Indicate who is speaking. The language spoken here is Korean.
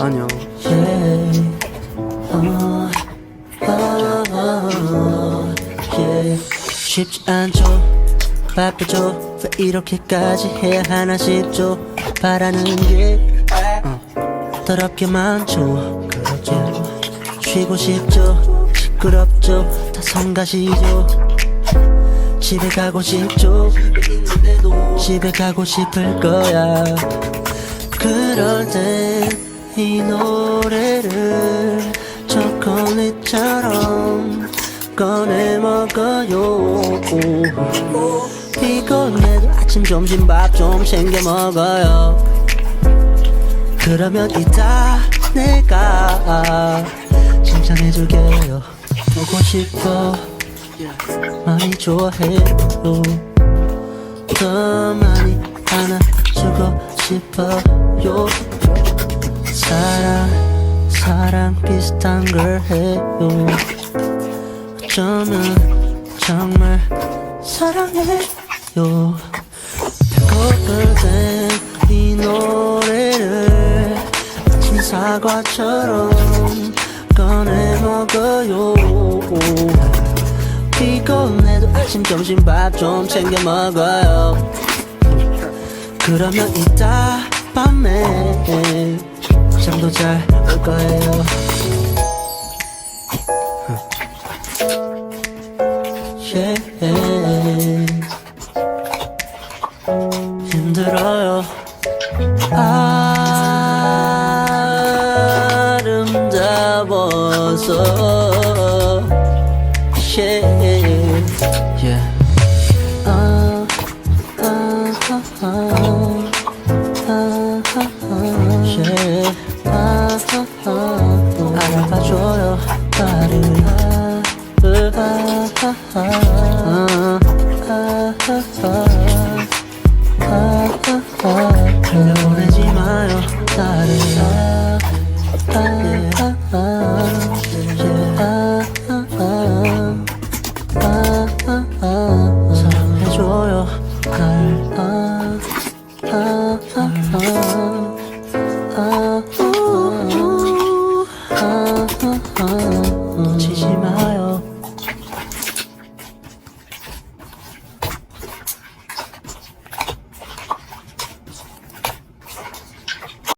Speaker 1: 안녕.
Speaker 2: 쉽지 않죠, 바쁘죠. 왜 이렇게까지 해야 하나 싶죠. 바라는 게 더럽게 많죠. 쉬고 싶죠, 시끄럽죠, 다 성가시죠. 집에 가고 싶죠, 집에 가고 싶을 거야. 그럴 땐 이 노래를 초콜릿처럼 꺼내 먹어요. 피곤해도 아침 점심 밥 좀 챙겨 먹어요. 그러면 이따 내가 칭찬해줄게요. 보고 싶어, 많이 좋아해요. 더 많이 안아주고 싶어요. 사랑 비슷한 걸 해요. 어쩌면 정말 사랑해요. 배고플 땐 이 노래를 아침 사과처럼 꺼내 먹어요. 피곤해도 아침 점심 밥 좀 챙겨 먹어요. 그러면 이따 밤에 잠도 잘 올 거예요. 힘들어요. 아름다워서 알아봐줘요 나를. 흘려보내지 마요 나를. 사랑해줘요 날.